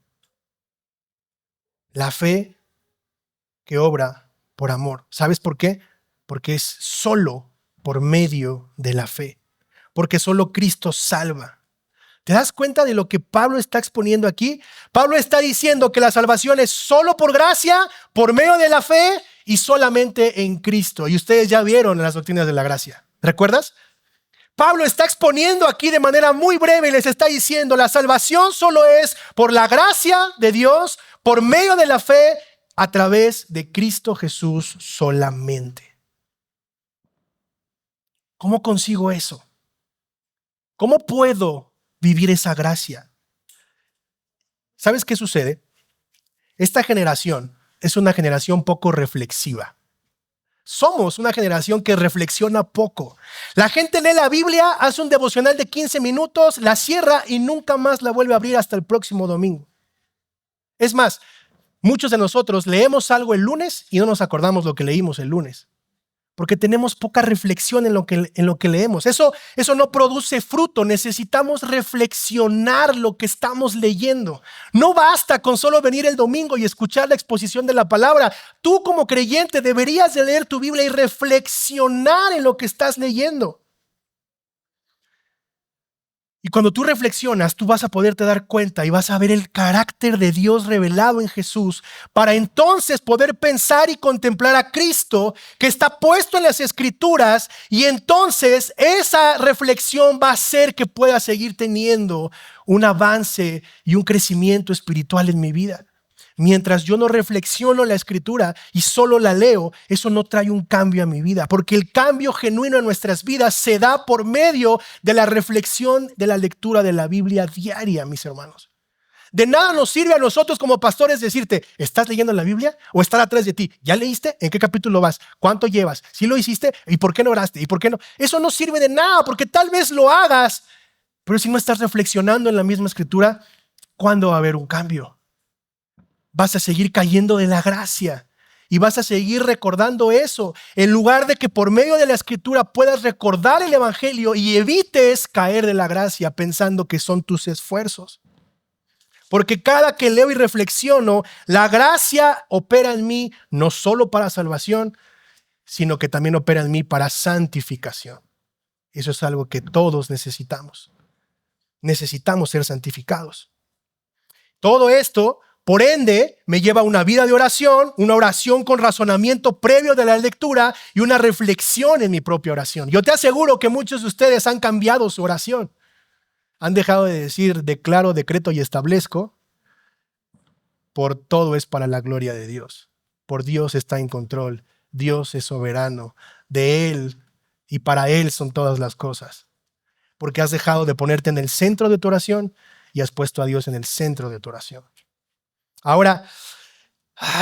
La fe que obra por amor. ¿Sabes por qué? Porque es solo por medio de la fe. Porque solo Cristo salva. ¿Te das cuenta de lo que Pablo está exponiendo aquí? Pablo está diciendo que la salvación es solo por gracia, por medio de la fe y solamente en Cristo. Y ustedes ya vieron las doctrinas de la gracia. ¿Recuerdas? Pablo está exponiendo aquí de manera muy breve y les está diciendo: la salvación solo es por la gracia de Dios, por medio de la fe, a través de Cristo Jesús solamente. ¿Cómo consigo eso? ¿Cómo puedo vivir esa gracia? ¿Sabes qué sucede? Esta generación es una generación poco reflexiva. Somos una generación que reflexiona poco. La gente lee la Biblia, hace un devocional de 15 minutos, la cierra y nunca más la vuelve a abrir hasta el próximo domingo. Es más, muchos de nosotros leemos algo el lunes y no nos acordamos lo que leímos el lunes. porque tenemos poca reflexión en lo que leemos. Eso no produce fruto. Necesitamos reflexionar lo que estamos leyendo. No basta con solo venir el domingo y escuchar la exposición de la palabra. Tú como creyente deberías de leer tu Biblia y reflexionar en lo que estás leyendo. Y cuando tú reflexionas, tú vas a poderte dar cuenta y vas a ver el carácter de Dios revelado en Jesús para entonces poder pensar y contemplar a Cristo que está puesto en las Escrituras, y entonces esa reflexión va a hacer que pueda seguir teniendo un avance y un crecimiento espiritual en mi vida. Mientras yo no reflexiono la Escritura y solo la leo, eso no trae un cambio a mi vida, porque el cambio genuino en nuestras vidas se da por medio de la reflexión de la lectura de la Biblia diaria, mis hermanos. De nada nos sirve a nosotros como pastores decirte, ¿estás leyendo la Biblia o está atrás de ti? ¿Ya leíste? ¿En qué capítulo vas? ¿Cuánto llevas? ¿Sí lo hiciste? ¿Y por qué no oraste? ¿Y por qué no? Eso no sirve de nada, porque tal vez lo hagas, pero si no estás reflexionando en la misma Escritura, ¿cuándo va a haber un cambio? Vas a seguir cayendo de la gracia y vas a seguir recordando eso, en lugar de que por medio de la Escritura puedas recordar el Evangelio y evites caer de la gracia pensando que son tus esfuerzos. Porque cada que leo y reflexiono, la gracia opera en mí no solo para salvación, sino que también opera en mí para santificación. Eso es algo que todos necesitamos. Necesitamos ser santificados. Todo esto, por ende, me lleva a una vida de oración, una oración con razonamiento previo de la lectura y una reflexión en mi propia oración. Yo te aseguro que muchos de ustedes han cambiado su oración. Han dejado de decir declaro, decreto y establezco por todo es para la gloria de Dios. Por Dios está en control. Dios es soberano. De Él y para Él son todas las cosas. Porque has dejado de ponerte en el centro de tu oración y has puesto a Dios en el centro de tu oración. Ahora,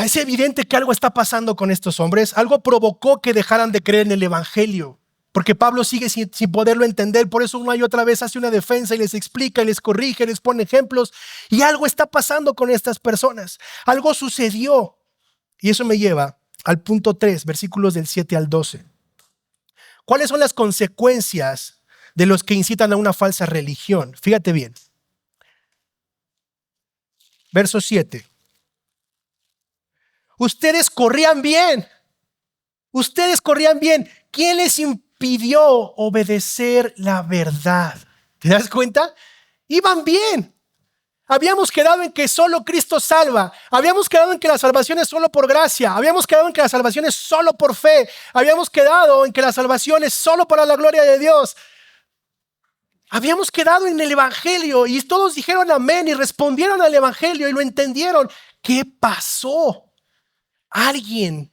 es evidente que algo está pasando con estos hombres. Algo provocó que dejaran de creer en el Evangelio. Porque Pablo sigue sin poderlo entender. Por eso una y otra vez hace una defensa y les explica y les corrige, les pone ejemplos. Y algo está pasando con estas personas. Algo sucedió. Y eso me lleva al punto 3, versículos del 7 al 12. ¿Cuáles son las consecuencias de los que incitan a una falsa religión? Fíjate bien. Verso 7. Ustedes corrían bien. Ustedes corrían bien. ¿Quién les impidió obedecer la verdad? ¿Te das cuenta? Iban bien. Habíamos quedado en que solo Cristo salva. Habíamos quedado en que la salvación es solo por gracia. Habíamos quedado en que la salvación es solo por fe. Habíamos quedado en que la salvación es solo para la gloria de Dios. Habíamos quedado en el Evangelio y todos dijeron amén y respondieron al Evangelio y lo entendieron. ¿Qué pasó? Alguien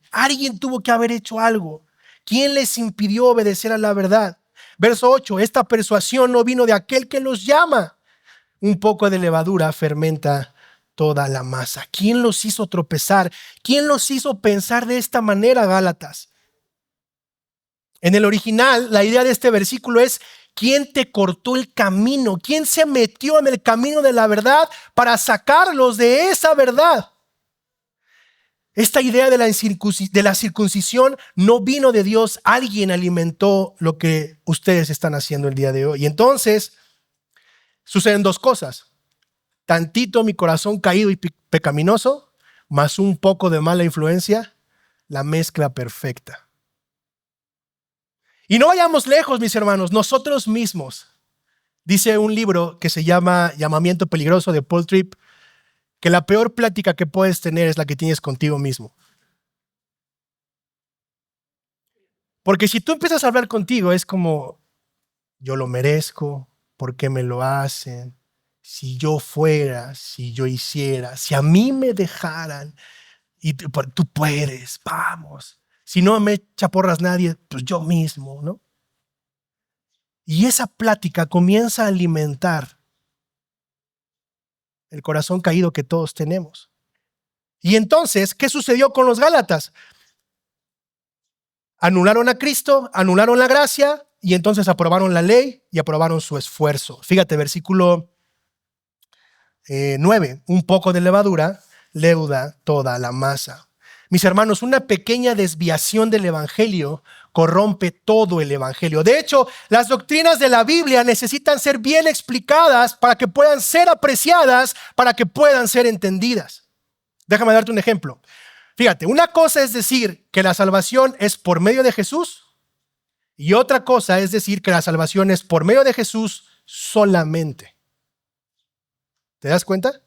tuvo que haber hecho algo. ¿Quién les impidió obedecer a la verdad? Verso 8, esta persuasión no vino de aquel que los llama. Un poco de levadura fermenta toda la masa. ¿Quién los hizo tropezar? ¿Quién los hizo pensar de esta manera, Gálatas? En el original, la idea de este versículo es: ¿quién te cortó el camino? ¿Quién se metió en el camino de la verdad para sacarlos de esa verdad? Esta idea de la circuncisión no vino de Dios. Alguien alimentó lo que ustedes están haciendo el día de hoy. Y entonces suceden dos cosas. Tantito mi corazón caído y pecaminoso, más un poco de mala influencia, la mezcla perfecta. Y no vayamos lejos, mis hermanos, nosotros mismos. Dice un libro que se llama Llamamiento Peligroso, de Paul Tripp, que la peor plática que puedes tener es la que tienes contigo mismo. Porque si tú empiezas a hablar contigo, es como: yo lo merezco, ¿por qué me lo hacen? Si yo fuera, si yo hiciera, si a mí me dejaran, y tú puedes, vamos. Si no me echa porras nadie, pues yo mismo, ¿no? Y esa plática comienza a alimentar el corazón caído que todos tenemos. Y entonces, ¿qué sucedió con los Gálatas? Anularon a Cristo, anularon la gracia y entonces aprobaron la ley y aprobaron su esfuerzo. Fíjate, versículo 9. Un poco de levadura leuda toda la masa. Mis hermanos, una pequeña desviación del Evangelio corrompe todo el evangelio. De hecho, las doctrinas de la Biblia necesitan ser bien explicadas para que puedan ser apreciadas, para que puedan ser entendidas. Déjame darte un ejemplo. Fíjate, una cosa es decir que la salvación es por medio de Jesús y otra cosa es decir que la salvación es por medio de Jesús solamente. ¿Te das cuenta?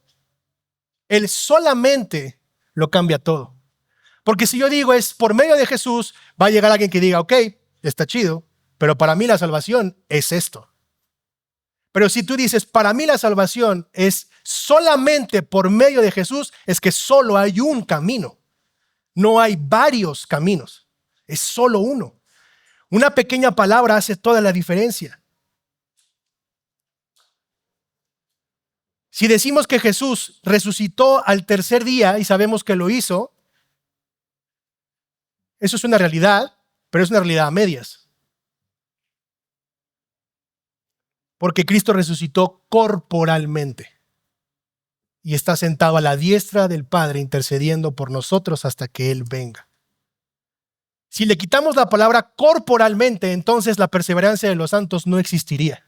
El solamente lo cambia todo. Porque si yo digo es por medio de Jesús, va a llegar alguien que diga, ok, está chido, pero para mí la salvación es esto. Pero si tú dices, para mí la salvación es solamente por medio de Jesús, es que solo hay un camino. No hay varios caminos, es solo uno. Una pequeña palabra hace toda la diferencia. Si decimos que Jesús resucitó al tercer día y sabemos que lo hizo, eso es una realidad, pero es una realidad a medias. Porque Cristo resucitó corporalmente y está sentado a la diestra del Padre intercediendo por nosotros hasta que Él venga. Si le quitamos la palabra corporalmente, entonces la perseverancia de los santos no existiría.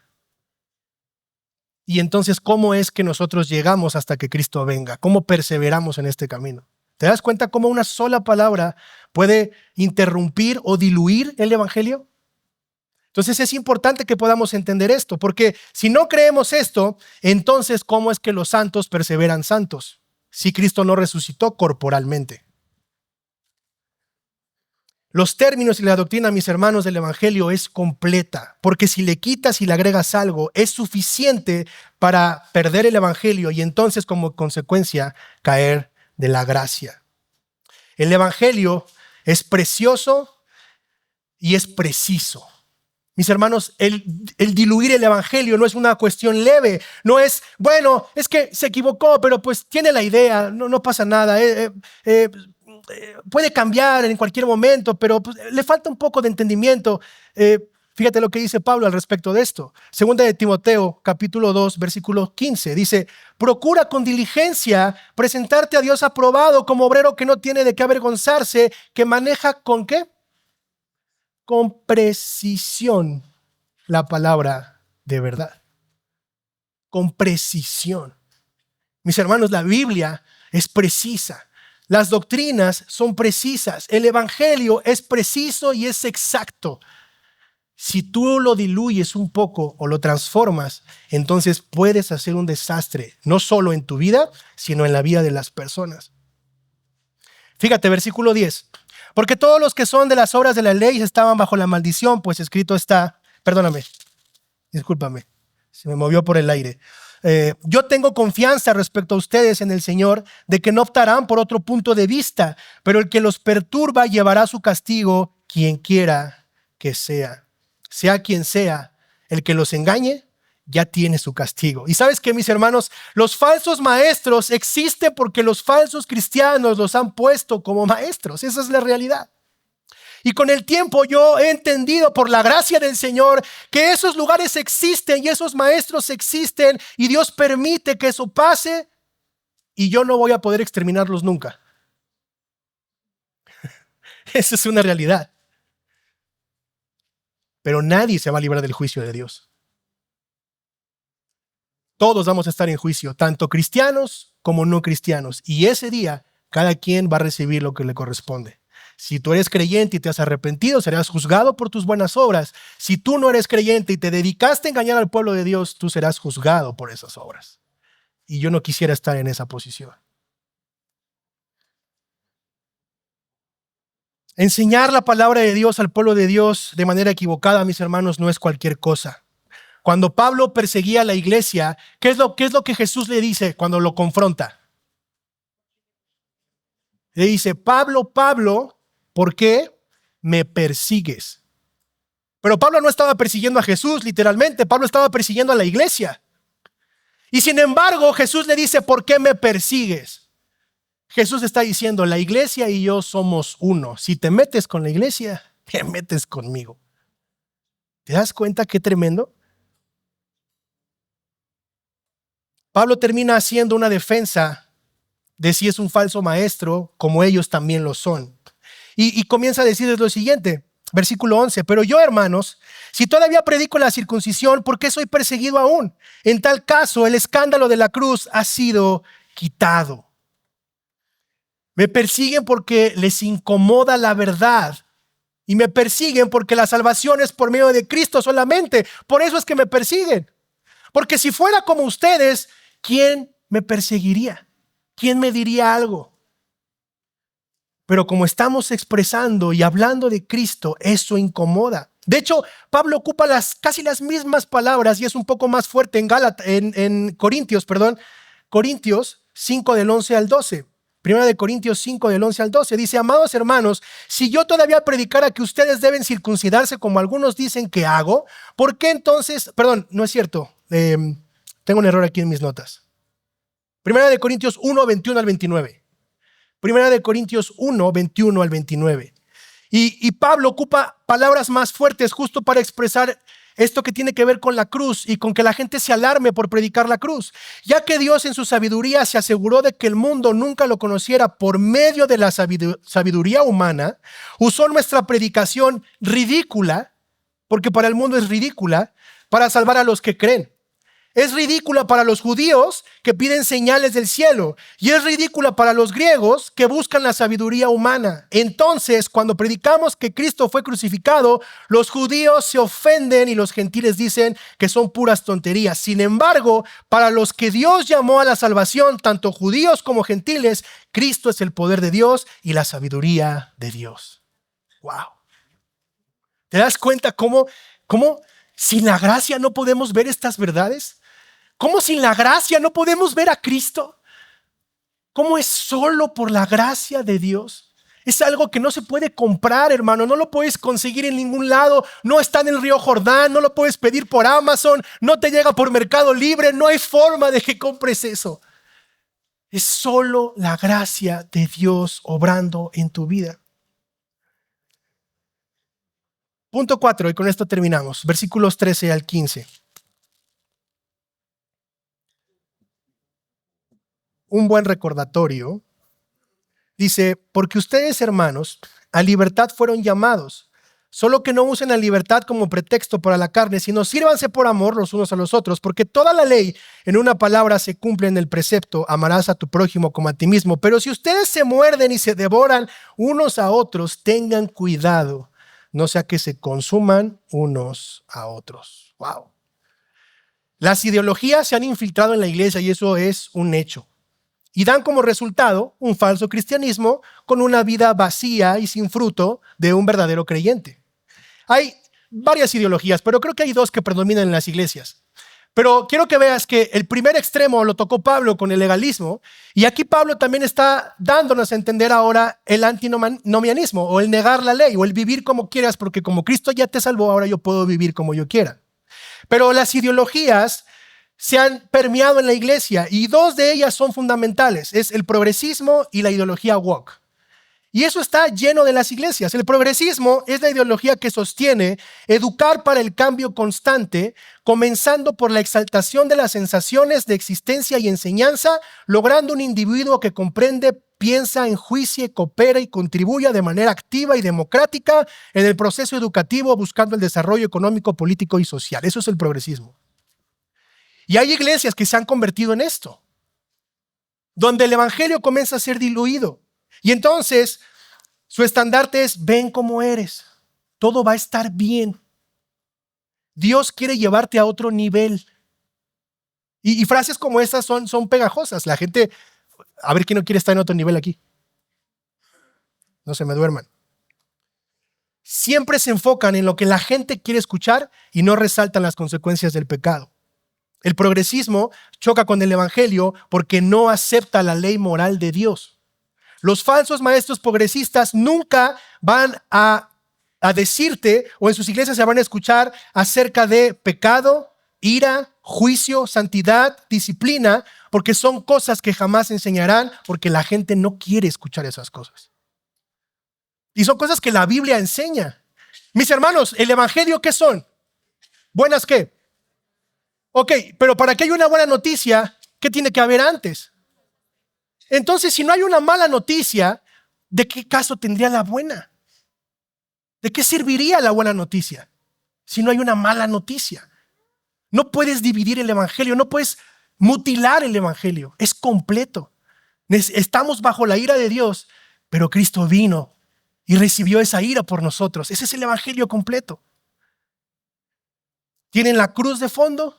Y entonces, ¿cómo es que nosotros llegamos hasta que Cristo venga? ¿Cómo perseveramos en este camino? ¿Te das cuenta cómo una sola palabra puede interrumpir o diluir el evangelio? Entonces es importante que podamos entender esto, porque si no creemos esto, entonces ¿cómo es que los santos perseveran santos? Si Cristo no resucitó corporalmente. Los términos y la doctrina, mis hermanos, del evangelio es completa, porque si le quitas y le agregas algo, es suficiente para perder el evangelio y entonces como consecuencia caer de la gracia. El evangelio es precioso y es preciso. Mis hermanos, el diluir el evangelio no es una cuestión leve, no es, bueno, es que se equivocó, pero pues tiene la idea, no pasa nada, puede cambiar en cualquier momento, pero pues, le falta un poco de entendimiento. Fíjate lo que dice Pablo al respecto de esto. Segunda de Timoteo, capítulo 2, versículo 15, dice, procura con diligencia presentarte a Dios aprobado como obrero que no tiene de qué avergonzarse, que maneja ¿con qué? Con precisión la palabra de verdad. Con precisión. Mis hermanos, la Biblia es precisa. Las doctrinas son precisas. El evangelio es preciso y es exacto. Si tú lo diluyes un poco o lo transformas, entonces puedes hacer un desastre, no solo en tu vida, sino en la vida de las personas. Fíjate, versículo 10. Porque todos los que son de las obras de la ley estaban bajo la maldición, pues escrito está, perdóname, discúlpame, se me movió por el aire. Yo tengo confianza respecto a ustedes en el Señor de que no optarán por otro punto de vista, pero el que los perturba llevará su castigo, quien quiera que sea. Sea quien sea, el que los engañe ya tiene su castigo. Y sabes que, mis hermanos, los falsos maestros existen porque los falsos cristianos los han puesto como maestros. Esa es la realidad. Y con el tiempo yo he entendido por la gracia del Señor que esos lugares existen y esos maestros existen y Dios permite que eso pase y yo no voy a poder exterminarlos nunca. Esa es una realidad. Pero nadie se va a librar del juicio de Dios. Todos vamos a estar en juicio, tanto cristianos como no cristianos. Y ese día, cada quien va a recibir lo que le corresponde. Si tú eres creyente y te has arrepentido, serás juzgado por tus buenas obras. Si tú no eres creyente y te dedicaste a engañar al pueblo de Dios, tú serás juzgado por esas obras. Y yo no quisiera estar en esa posición. Enseñar la palabra de Dios al pueblo de Dios de manera equivocada, mis hermanos, no es cualquier cosa. Cuando Pablo perseguía a la iglesia, ¿qué es lo que Jesús le dice cuando lo confronta? Le dice, Pablo, Pablo, ¿por qué me persigues? Pero Pablo no estaba persiguiendo a Jesús, literalmente. Pablo estaba persiguiendo a la iglesia. Y sin embargo, Jesús le dice, ¿por qué me persigues? Jesús está diciendo, la iglesia y yo somos uno. Si te metes con la iglesia, te metes conmigo. ¿Te das cuenta qué tremendo? Pablo termina haciendo una defensa de si es un falso maestro, como ellos también lo son. Y comienza a decirles lo siguiente. Versículo 11, pero yo, hermanos, si todavía predico la circuncisión, ¿por qué soy perseguido aún? En tal caso, el escándalo de la cruz ha sido quitado. Me persiguen porque les incomoda la verdad. Y me persiguen porque la salvación es por medio de Cristo solamente. Por eso es que me persiguen. Porque si fuera como ustedes, ¿quién me perseguiría? ¿Quién me diría algo? Pero como estamos expresando y hablando de Cristo, eso incomoda. De hecho, Pablo ocupa casi las mismas palabras y es un poco más fuerte en Corintios 5 del 11 al 12. Primera de Corintios 5 del 11 al 12 dice: amados hermanos, si yo todavía predicara que ustedes deben circuncidarse como algunos dicen que hago, ¿por qué entonces? Perdón, no es cierto. Tengo un error aquí en mis notas. Primera de Corintios 1, 21 al 29. Primera de Corintios 1, 21 al 29. Y Pablo ocupa palabras más fuertes justo para expresar esto que tiene que ver con la cruz y con que la gente se alarme por predicar la cruz. Ya que Dios en su sabiduría se aseguró de que el mundo nunca lo conociera por medio de la sabiduría humana, usó nuestra predicación ridícula, porque para el mundo es ridícula, para salvar a los que creen. Es ridícula para los judíos que piden señales del cielo y es ridícula para los griegos que buscan la sabiduría humana. Entonces, cuando predicamos que Cristo fue crucificado, los judíos se ofenden y los gentiles dicen que son puras tonterías. Sin embargo, para los que Dios llamó a la salvación, tanto judíos como gentiles, Cristo es el poder de Dios y la sabiduría de Dios. ¡Wow! ¿Te das cuenta cómo sin la gracia no podemos ver estas verdades? ¿Cómo sin la gracia no podemos ver a Cristo? ¿Cómo es solo por la gracia de Dios? Es algo que no se puede comprar, hermano. No lo puedes conseguir en ningún lado. No está en el río Jordán. No lo puedes pedir por Amazon. No te llega por Mercado Libre. No hay forma de que compres eso. Es solo la gracia de Dios obrando en tu vida. Punto 4, y con esto terminamos. Versículos 13 al 15. Un buen recordatorio. Dice: porque ustedes, hermanos, a libertad fueron llamados, solo que no usen la libertad como pretexto para la carne, sino sírvanse por amor los unos a los otros, porque toda la ley en una palabra se cumple en el precepto: amarás a tu prójimo como a ti mismo. Pero si ustedes se muerden y se devoran unos a otros, tengan cuidado, no sea que se consuman unos a otros. Wow. Las ideologías se han infiltrado en la iglesia y eso es un hecho. Y dan como resultado un falso cristianismo con una vida vacía y sin fruto de un verdadero creyente. Hay varias ideologías, pero creo que hay dos que predominan en las iglesias. Pero quiero que veas que el primer extremo lo tocó Pablo con el legalismo, y aquí Pablo también está dándonos a entender ahora el antinomianismo, o el negar la ley, o el vivir como quieras, porque como Cristo ya te salvó, ahora yo puedo vivir como yo quiera. Pero las ideologías se han permeado en la iglesia y dos de ellas son fundamentales. Es el progresismo y la ideología woke. Y eso está lleno de las iglesias. El progresismo es la ideología que sostiene educar para el cambio constante, comenzando por la exaltación de las sensaciones de existencia y enseñanza, logrando un individuo que comprende, piensa, enjuicie, coopera y contribuya de manera activa y democrática en el proceso educativo, buscando el desarrollo económico, político y social. Eso es el progresismo. Y hay iglesias que se han convertido en esto, donde el evangelio comienza a ser diluido. Y entonces su estandarte es: ven como eres, todo va a estar bien. Dios quiere llevarte a otro nivel. Y frases como estas son pegajosas. La gente, a ver quién no quiere estar en otro nivel aquí. No se me duerman. Siempre se enfocan en lo que la gente quiere escuchar y no resaltan las consecuencias del pecado. El progresismo choca con el evangelio porque no acepta la ley moral de Dios. Los falsos maestros progresistas nunca van a decirte, o en sus iglesias se van a escuchar acerca de pecado, ira, juicio, santidad, disciplina, porque son cosas que jamás enseñarán, porque la gente no quiere escuchar esas cosas. Y son cosas que la Biblia enseña. Mis hermanos, ¿el evangelio qué son? ¿Buenas qué? Ok, pero para que haya una buena noticia, ¿qué tiene que haber antes? Entonces, si no hay una mala noticia, ¿de qué caso tendría la buena? ¿De qué serviría la buena noticia si no hay una mala noticia? No puedes dividir el evangelio, no puedes mutilar el evangelio. Es completo. Estamos bajo la ira de Dios, pero Cristo vino y recibió esa ira por nosotros. Ese es el evangelio completo. Tienen la cruz de fondo,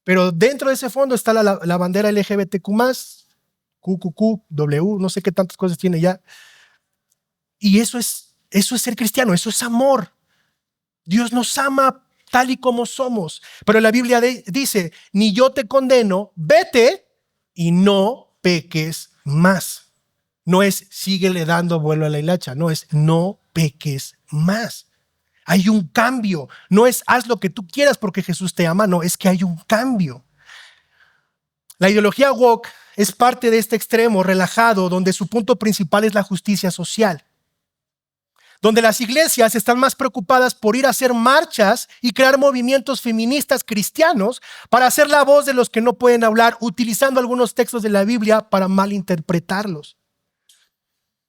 pero dentro de ese fondo está la bandera LGBTQ+, QQQ, W, no sé qué tantas cosas tiene ya. Y eso es ser cristiano, eso es amor. Dios nos ama tal y como somos. Pero la Biblia dice, ni yo te condeno, vete y no peques más. No es síguele dando vuelo a la hilacha, no es no peques más. Hay un cambio, no es haz lo que tú quieras porque Jesús te ama, no, es que hay un cambio. La ideología woke es parte de este extremo relajado donde su punto principal es la justicia social, donde las iglesias están más preocupadas por ir a hacer marchas y crear movimientos feministas cristianos para hacer la voz de los que no pueden hablar, utilizando algunos textos de la Biblia para malinterpretarlos.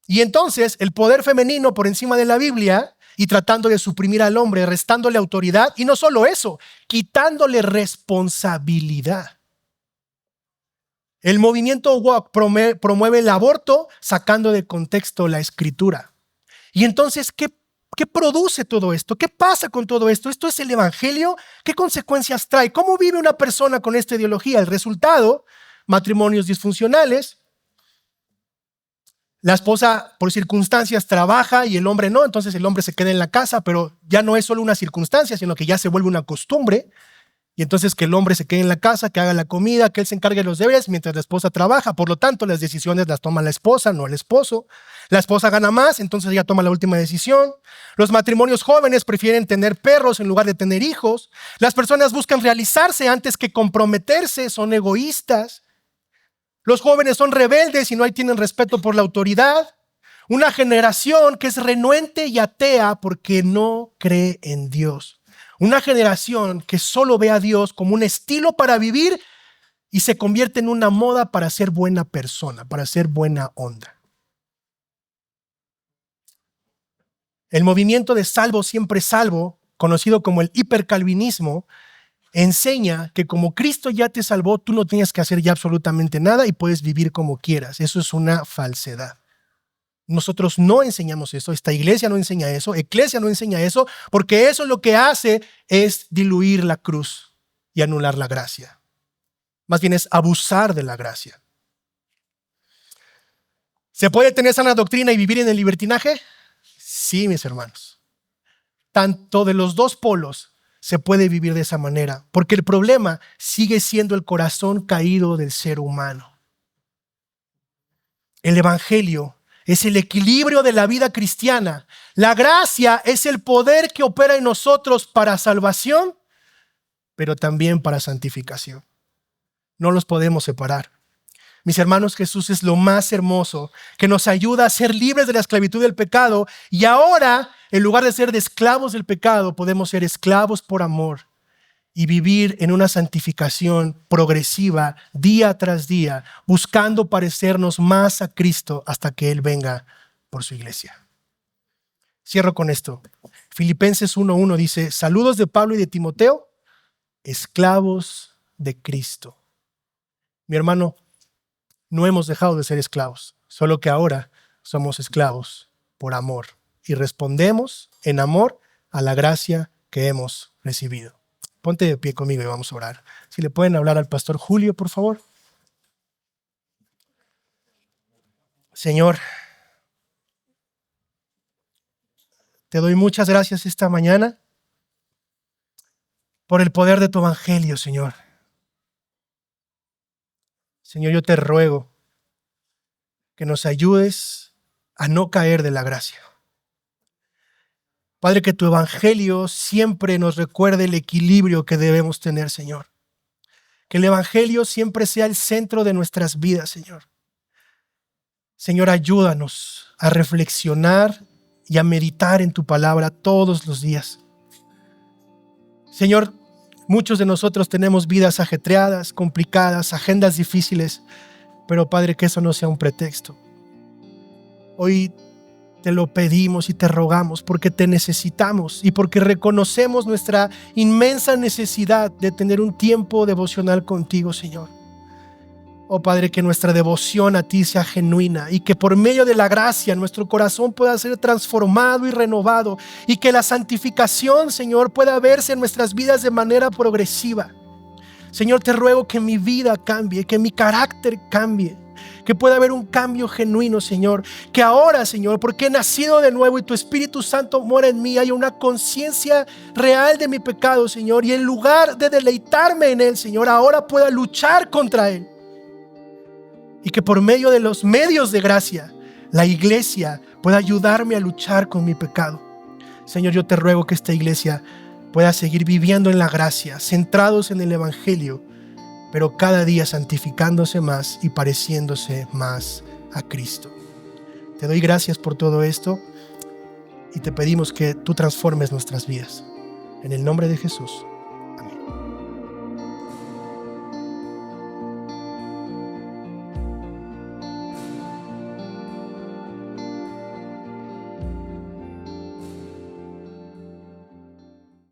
Y entonces el poder femenino por encima de la Biblia y tratando de suprimir al hombre, restándole autoridad y no solo eso, quitándole responsabilidad. El movimiento woke promueve el aborto sacando de contexto la escritura. Y entonces, ¿qué produce todo esto? ¿Qué pasa con todo esto? ¿Esto es el evangelio? ¿Qué consecuencias trae? ¿Cómo vive una persona con esta ideología? El resultado, matrimonios disfuncionales. La esposa por circunstancias trabaja y el hombre no, entonces el hombre se queda en la casa, pero ya no es solo una circunstancia, sino que ya se vuelve una costumbre. Y entonces que el hombre se quede en la casa, que haga la comida, que él se encargue de los deberes mientras la esposa trabaja. Por lo tanto, las decisiones las toma la esposa, no el esposo. La esposa gana más, entonces ella toma la última decisión. Los matrimonios jóvenes prefieren tener perros en lugar de tener hijos. Las personas buscan realizarse antes que comprometerse, son egoístas. Los jóvenes son rebeldes y no tienen respeto por la autoridad. Una generación que es renuente y atea porque no cree en Dios. Una generación que solo ve a Dios como un estilo para vivir y se convierte en una moda para ser buena persona, para ser buena onda. El movimiento de salvo siempre salvo, conocido como el hipercalvinismo, enseña que como Cristo ya te salvó, tú no tienes que hacer ya absolutamente nada y puedes vivir como quieras. Eso es una falsedad. Nosotros no enseñamos eso, esta iglesia no enseña eso, Eclesia no enseña eso, porque eso lo que hace es diluir la cruz y anular la gracia. Más bien es abusar de la gracia. ¿Se puede tener sana doctrina y vivir en el libertinaje? Sí, mis hermanos. Tanto de los dos polos se puede vivir de esa manera, porque el problema sigue siendo el corazón caído del ser humano. El evangelio es el equilibrio de la vida cristiana. La gracia es el poder que opera en nosotros para salvación, pero también para santificación. No los podemos separar. Mis hermanos, Jesús es lo más hermoso, que nos ayuda a ser libres de la esclavitud del pecado y ahora, en lugar de ser de esclavos del pecado, podemos ser esclavos por amor y vivir en una santificación progresiva día tras día, buscando parecernos más a Cristo hasta que Él venga por su iglesia. Cierro con esto. Filipenses 1:1 dice, saludos de Pablo y de Timoteo, esclavos de Cristo. Mi hermano, no hemos dejado de ser esclavos, solo que ahora somos esclavos por amor y respondemos en amor a la gracia que hemos recibido. Ponte de pie conmigo y vamos a orar. Si le pueden hablar al pastor Julio, por favor. Señor, te doy muchas gracias esta mañana por el poder de tu evangelio, Señor. Señor, yo te ruego que nos ayudes a no caer de la gracia. Padre, que tu evangelio siempre nos recuerde el equilibrio que debemos tener, Señor. Que el evangelio siempre sea el centro de nuestras vidas, Señor. Señor, ayúdanos a reflexionar y a meditar en tu palabra todos los días. Señor, muchos de nosotros tenemos vidas ajetreadas, complicadas, agendas difíciles, pero Padre, que eso no sea un pretexto. Hoy Te lo pedimos y te rogamos porque te necesitamos y porque reconocemos nuestra inmensa necesidad de tener un tiempo devocional contigo, Señor. Oh Padre, que nuestra devoción a ti sea genuina y que por medio de la gracia nuestro corazón pueda ser transformado y renovado y que la santificación, Señor, pueda verse en nuestras vidas de manera progresiva. Señor, te ruego que mi vida cambie, que mi carácter cambie, que pueda haber un cambio genuino, Señor. Que ahora, Señor, porque he nacido de nuevo y tu Espíritu Santo mora en mí, haya una conciencia real de mi pecado, Señor. Y en lugar de deleitarme en él, Señor, ahora pueda luchar contra él. Y que por medio de los medios de gracia, la iglesia pueda ayudarme a luchar con mi pecado. Señor, yo te ruego que esta iglesia pueda seguir viviendo en la gracia, centrados en el Evangelio, pero cada día santificándose más y pareciéndose más a Cristo. Te doy gracias por todo esto y te pedimos que tú transformes nuestras vidas. En el nombre de Jesús.